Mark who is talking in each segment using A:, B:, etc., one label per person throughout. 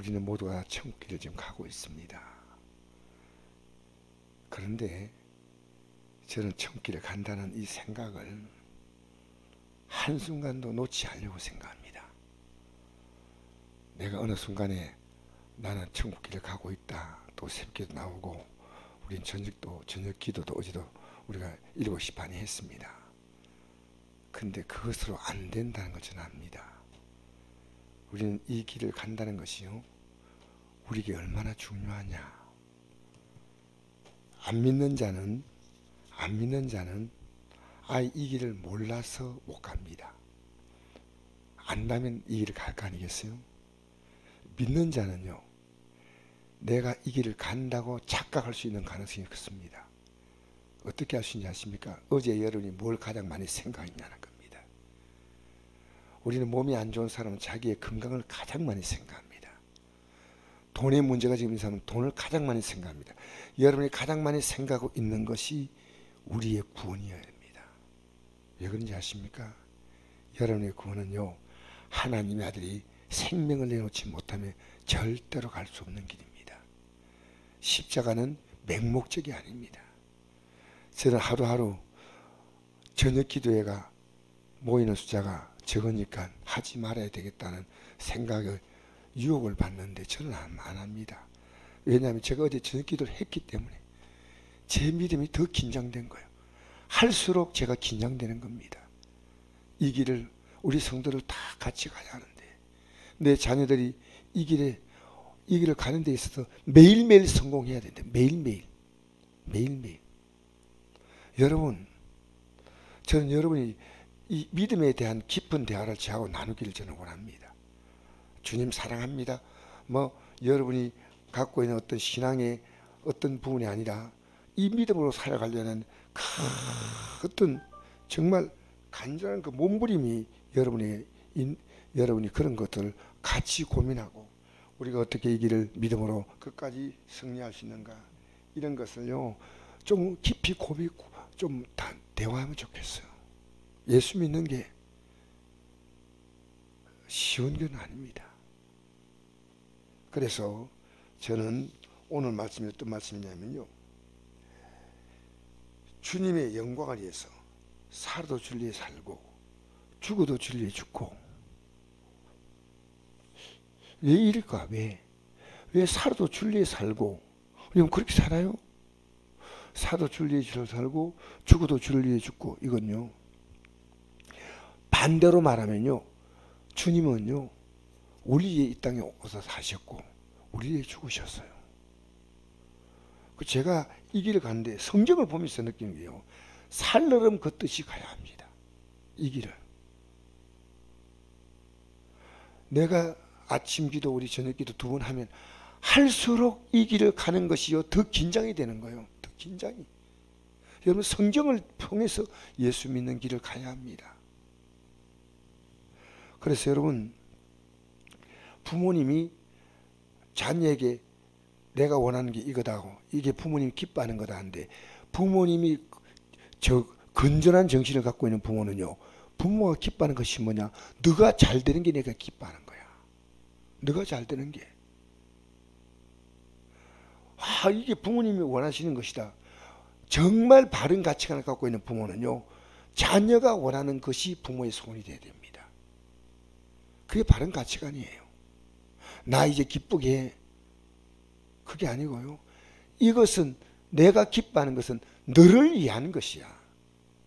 A: 우리는 모두가 천국길을 지금 가고 있습니다. 그런데 저는 천국길에 간다는 이 생각을 한순간도 놓지 않으려고 생각합니다. 내가 어느 순간에 나는 천국길을 가고 있다. 또 새벽기도 나오고 우린 저녁 기도도 어제도 우리가 7시 반에 했습니다. 근데 그것으로 안 된다는 걸 저는 압니다. 우리는 이 길을 간다는 것이요, 우리에게 얼마나 중요하냐. 안 믿는 자는 아예 이 길을 몰라서 못 갑니다. 안다면 이 길을 갈 거 아니겠어요? 믿는 자는요, 내가 이 길을 간다고 착각할 수 있는 가능성이 크습니다. 어떻게 할 수 있는지 아십니까? 어제 여러분이 뭘 가장 많이 생각했냐는 겁니다. 우리는 몸이 안 좋은 사람은 자기의 건강을 가장 많이 생각합니다. 돈의 문제가 지금 있는 사람은 돈을 가장 많이 생각합니다. 여러분이 가장 많이 생각하고 있는 것이 우리의 구원이어야 합니다. 왜 그런지 아십니까? 여러분의 구원은요, 하나님의 아들이 생명을 내놓지 못하면 절대로 갈 수 없는 길입니다. 십자가는 맹목적이 아닙니다. 저는 하루하루 저녁 기도회가 모이는 숫자가 적으니까 하지 말아야 되겠다는 생각을 유혹을 받는데 저는 안 합니다. 왜냐하면 제가 어제 저녁 기도를 했기 때문에 제 믿음이 더 긴장된 거예요. 할수록 제가 긴장되는 겁니다. 이 길을 우리 성도들 다 같이 가야 하는데 내 자녀들이 이 길을 가는 데 있어서 매일매일 성공해야 된다. 매일매일. 여러분, 저는 여러분이 이 믿음에 대한 깊은 대화를 저하고 나누기를 저는 원합니다. 주님 사랑합니다. 여러분이 갖고 있는 어떤 신앙의 어떤 부분이 아니라 이 믿음으로 살아가려는 어떤 정말 간절한 그 몸부림이 여러분이 그런 것들을 같이 고민하고 우리가 어떻게 이 길을 믿음으로 끝까지 승리할 수 있는가, 이런 것을요 좀 깊이 좀 대화하면 좋겠어요. 예수 믿는 게 쉬운 건 아닙니다. 그래서 저는 오늘 말씀이 어떤 말씀이냐면요, 주님의 영광을 위해서 살아도 진리에 살고 죽어도 진리에 죽고. 왜 이럴까? 왜 살아도 진리에 살고? 여러분 그렇게 살아요? 살아도 진리에 살고 죽어도 진리에 죽고. 이건요, 반대로 말하면요, 주님은요 우리의 이 땅에 오셔서 사셨고 우리의 죽으셨어요. 제가 이 길을 가는데 성경을 보면서 느끼는 게요, 살얼음 걷듯이 가야 합니다. 이 길을. 내가 아침 기도 우리 저녁 기도 2번 하면 할수록 이 길을 가는 것이요 더 긴장이 되는 거예요. 더 긴장이. 여러분 성경을 통해서 예수 믿는 길을 가야 합니다. 그래서 여러분, 부모님이 자녀에게 내가 원하는 게 이거다고, 이게 부모님이 기뻐하는 거다 하는데, 부모님이 건전한 정신을 갖고 있는 부모는요, 부모가 기뻐하는 것이 뭐냐, 너가 잘 되는 게 내가 기뻐하는 거야. 너가 잘 되는 게. 이게 부모님이 원하시는 것이다. 정말 바른 가치관을 갖고 있는 부모는요, 자녀가 원하는 것이 부모의 소원이 되어야 됩니다. 그게 바른 가치관이에요. 나 이제 기쁘게 해. 그게 아니고요, 이것은 내가 기뻐하는 것은 너를 위한 것이야.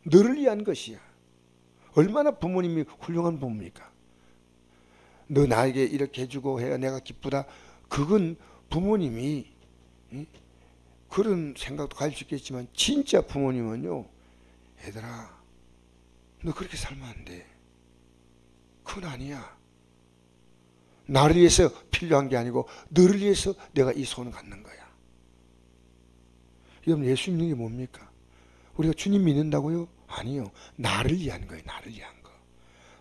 A: 너를 위한 것이야. 얼마나 부모님이 훌륭한 부모입니까? 너 나에게 이렇게 해주고 해야 내가 기쁘다. 그건 부모님이 그런 생각도 가질 수 있겠지만, 진짜 부모님은요, 얘들아 너 그렇게 살면 안 돼. 그건 아니야. 나를 위해서 필요한 게 아니고 너를 위해서 내가 이 손을 갖는 거야. 여러분 예수 믿는 게 뭡니까? 우리가 주님 믿는다고요? 아니요. 나를 위한 거예요. 나를 위한 거.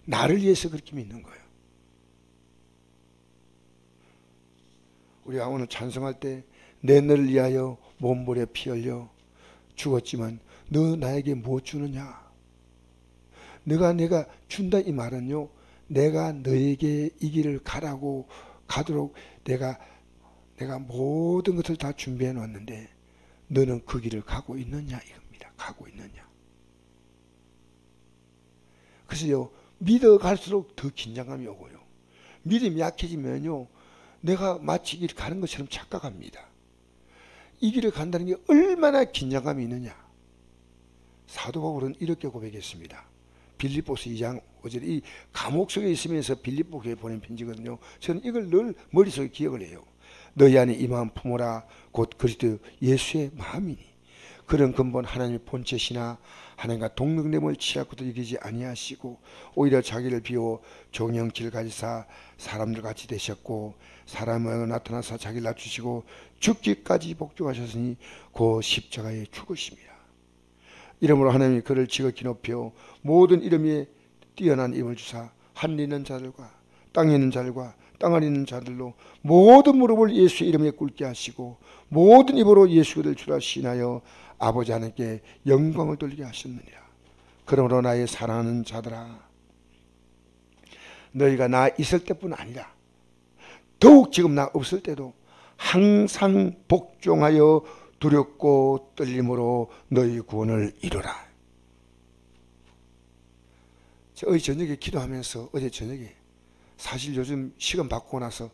A: 나를 위해서 그렇게 믿는 거예요. 우리가 오늘 찬송할 때 내 너를 위하여 몸부려 피 흘려 죽었지만 너 나에게 무엇 주느냐? 내가 준다 이 말은요, 내가 너에게 이 길을 가라고 가도록 내가 모든 것을 다 준비해 놨는데 너는 그 길을 가고 있느냐 이겁니다. 가고 있느냐. 그래서요, 믿어갈수록 더 긴장감이 오고요. 믿음이 약해지면요, 내가 마치 이 길을 가는 것처럼 착각합니다. 이 길을 간다는 게 얼마나 긴장감이 있느냐. 사도 바울은 이렇게 고백했습니다. 빌립보서 2장 5절에 이 감옥 속에 있으면서 빌립보교에 보낸 편지거든요. 저는 이걸 늘 머릿속에 기억을 해요. 너희 안에 이 마음 품어라. 곧 그리스도 예수의 마음이니 그런 근본 하나님의 본체시나 하나님과 동등됨을 취할 것도 이기지 아니하시고 오히려 자기를 비워 종형 길 가지사 사람들 같이 되셨고 사람으로 나타나서 자기를 낮추시고 죽기까지 복종하셨으니 그 십자가에 죽으심이라. 이러므로 하나님이 그를 지극히 높여 모든 이름에 뛰어난 이름을 주사 하늘에 있는 자들과 땅에 있는 자들과 땅 안에 있는 자들로 모든 무릎을 예수의 이름에 꿇게 하시고 모든 입으로 예수 그를 주라 시인하여 아버지 하나님께 영광을 돌리게 하셨느니라. 그러므로 나의 사랑하는 자들아, 너희가 나 있을 때뿐 아니라 더욱 지금 나 없을 때도 항상 복종하여 두렵고 떨림으로 너희 구원을 이루라. 어제 저녁에 기도하면서 어제 저녁에 사실 요즘 시간 바꾸고 나서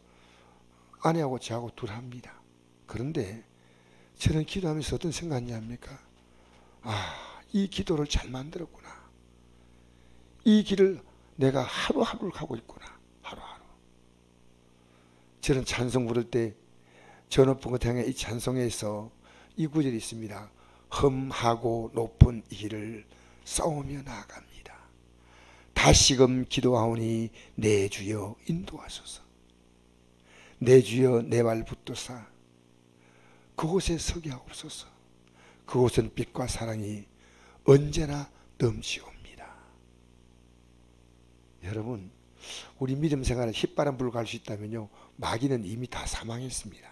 A: 아내하고 저하고 둘 합니다. 그런데 저는 기도하면서 어떤 생각이 합니까? 이 기도를 잘 만들었구나. 이 길을 내가 하루하루를 가고 있구나. 하루하루. 저는 찬송 부를 때 저 높은 것 향해 이 찬송에서 이 구절이 있습니다. 험하고 높은 이 길을 싸우며 나아갑니다. 다시금 기도하오니 내 주여 인도하소서. 내 주여 내 발 붙드사 그곳에 서게 하옵소서. 그곳은 빛과 사랑이 언제나 넘치옵니다. 여러분, 우리 믿음 생활을 휘바람 불고 갈 수 있다면요, 마귀는 이미 다 사망했습니다.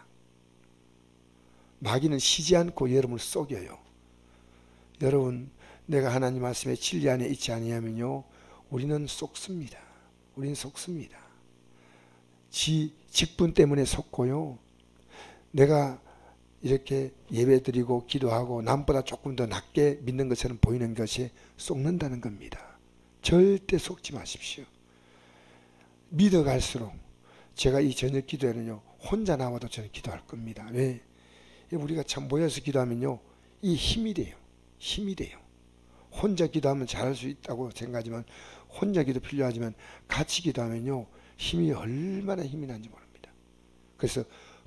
A: 마귀는 쉬지 않고 여러분을 속여요. 여러분, 내가 하나님 말씀에 진리 안에 있지 아니하면요, 우리는 속습니다. 우리는 속습니다. 직분 때문에 속고요, 내가 이렇게 예배드리고 기도하고 남보다 조금 더 낮게 믿는 것처럼 보이는 것이 속는다는 겁니다. 절대 속지 마십시오. 믿어갈수록 제가 이 저녁 기도에는요, 혼자 나와도 저는 기도할 겁니다. 왜? 우리가 참 모여서 기도하면요, 이 힘이 돼요. 힘이 돼요. 혼자 기도하면 잘할 수 있다고 생각하지만, 혼자 기도 필요하지만 같이 기도하면요, 힘이 얼마나 힘이 난지 모릅니다. 그래서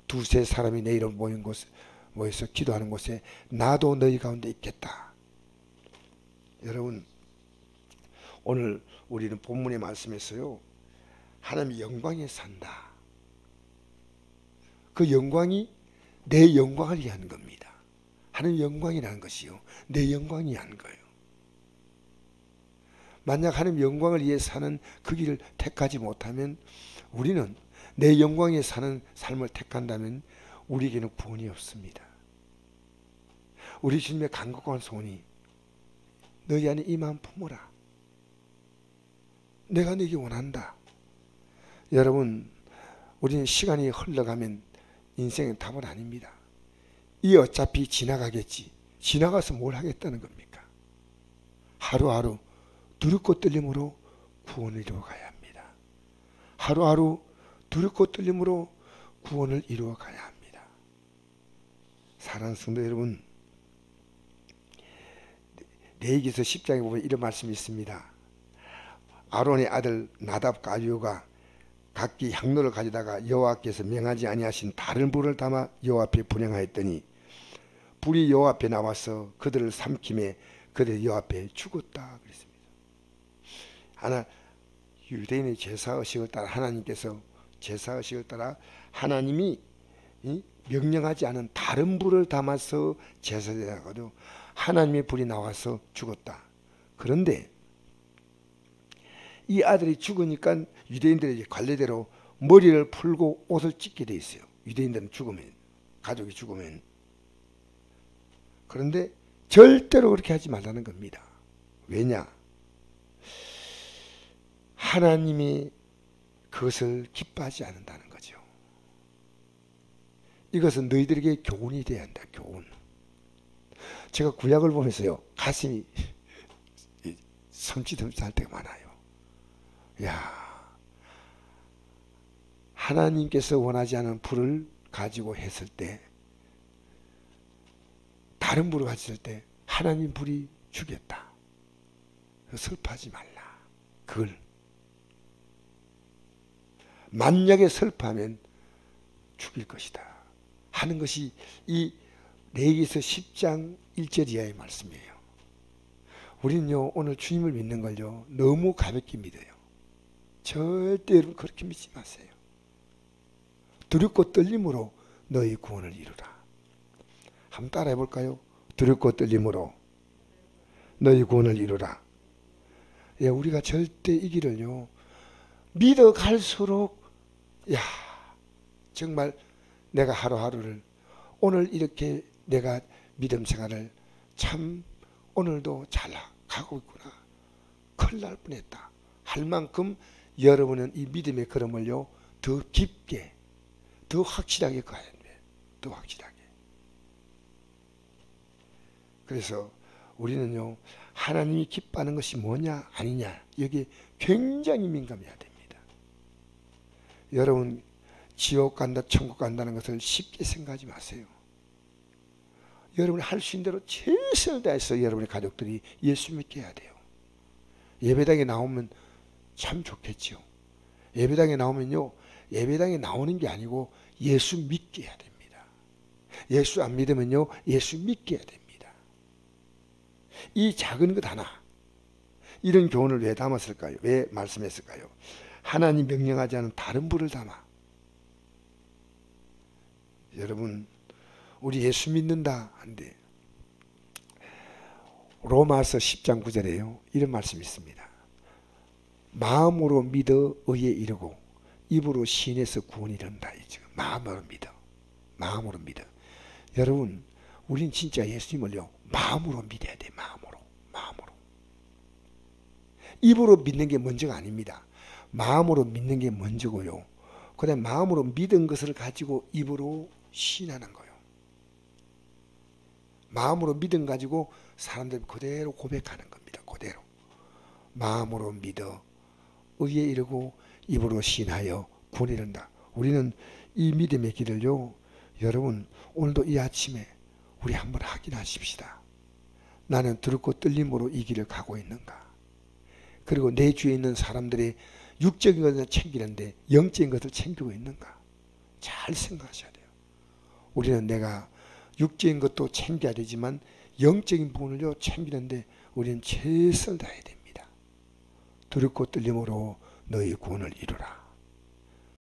A: 두세 사람이 내 이름 모여서 기도하는 곳에 나도 너희 가운데 있겠다. 여러분, 오늘 우리는 본문의 말씀에서요, 하나님의 영광에 산다. 그 영광이 내 영광을 위한 겁니다. 하나님의 영광이라는 것이요, 내 영광이 위한 거예요. 만약 하나님의 영광을 위해 사는 그 길을 택하지 못하면, 우리는 내 영광에 사는 삶을 택한다면 우리에게는 구원이 없습니다. 우리 주님의 간곡한 소원이 너희 안에 이 마음 품어라. 내가 너에게 원한다. 여러분, 우리는 시간이 흘러가면 인생은 답은 아닙니다. 이 어차피 지나가겠지. 지나가서 뭘 하겠다는 겁니까? 하루하루 두렵고 떨림으로 구원을 이루어가야 합니다. 하루하루 두렵고 떨림으로 구원을 이루어가야 합니다. 사랑하는 성도 여러분, 레위기서 10장에 보면 이런 말씀이 있습니다. 아론의 아들 나답과 아비후가 각기 향로를 가져다가 여호와께서 명하지 아니하신 다른 불을 담아 여호와 앞에 분향하였더니 불이 여호와 앞에 나와서 그들을 삼킴에 그들이 여호와 앞에 죽었다 그랬습니다. 하나 유대인의 제사의식을 따라 하나님께서 제사의식을 따라 하나님이 명령하지 않은 다른 불을 담아서 제사드려가지고 하나님의 불이 나와서 죽었다. 그런데 이 아들이 죽으니까 유대인들의 관례대로 머리를 풀고 옷을 찢게 돼 있어요. 유대인들은 죽으면, 가족이 죽으면. 그런데 절대로 그렇게 하지 말라는 겁니다. 왜냐? 하나님이 그것을 기뻐하지 않는다는 거죠. 이것은 너희들에게 교훈이 되어야 한다. 교훈. 제가 구약을 보면서요, 가슴이 섬찟할 때가 많아요. 야, 하나님께서 원하지 않은 불을 가지고 했을 때, 다른 불을 가졌을 때 하나님 불이 죽였다. 슬퍼하지 말라. 그걸 만약에 슬퍼하면 죽일 것이다 하는 것이 이 레위기서 10장 1절 이하의 말씀이에요. 우리는요, 오늘 주님을 믿는 걸요, 너무 가볍게 믿어요. 절대 여러분 그렇게 믿지 마세요. 두렵고 떨림으로 너희 구원을 이루라. 한번 따라해 볼까요? 두렵고 떨림으로 너희 구원을 이루라. 예, 우리가 절대 이 길을요, 믿어 갈수록, 야, 정말 내가 하루하루를, 오늘 이렇게 내가 믿음 생활을 참 오늘도 잘 가고 있구나, 큰일 날 뻔했다 할 만큼 여러분은 이 믿음의 걸음을요, 더 깊게, 더 확실하게 가야 돼. 더 확실하게. 그래서 우리는요, 하나님이 기뻐하는 것이 뭐냐 아니냐, 여기에 굉장히 민감해야 됩니다. 여러분, 지옥 간다 천국 간다는 것을 쉽게 생각하지 마세요. 여러분이 할 수 있는 대로 최선을 다해서 여러분의 가족들이 예수 믿게 해야 돼요. 예배당에 나오면 참 좋겠죠. 예배당에 나오면요, 예배당에 나오는 게 아니고 예수 믿게 해야 됩니다. 예수 안 믿으면요, 예수 믿게 해야 됩니다. 이 작은 것 하나, 이런 교훈을 왜 담았을까요? 왜 말씀했을까요? 하나님 명령하지 않은 다른 불을 담아. 여러분, 우리 예수 믿는다 한데 로마서 10장 9절에요, 이런 말씀이 있습니다. 마음으로 믿어 의에 이르고 입으로 시인해서 구원이 이른다. 마음으로 믿어. 마음으로 믿어. 여러분, 우린 진짜 예수님을요, 마음으로 믿어야 돼. 마음으로. 입으로 믿는 게 먼저가 아닙니다. 마음으로 믿는 게 먼저고요. 그 다음에 마음으로 믿은 것을 가지고 입으로 시인하는 거예요. 마음으로 믿음 가지고 사람들 그대로 고백하는 겁니다. 그대로. 마음으로 믿어 의에 이르고 입으로 시인하여 구원이 이른다. 우리는 이 믿음의 길을요, 여러분, 오늘도 이 아침에 우리 한번 확인하십시다. 나는 두렵고 떨림으로 이 길을 가고 있는가? 그리고 내 주위에 있는 사람들의 육적인 것을 챙기는데 영적인 것을 챙기고 있는가? 잘 생각하셔야 돼요. 우리는 내가 육적인 것도 챙겨야 되지만 영적인 부분을요, 챙기는데 우리는 최선을 다해야 됩니다. 두렵고 떨림으로 너희 구원을 이루라.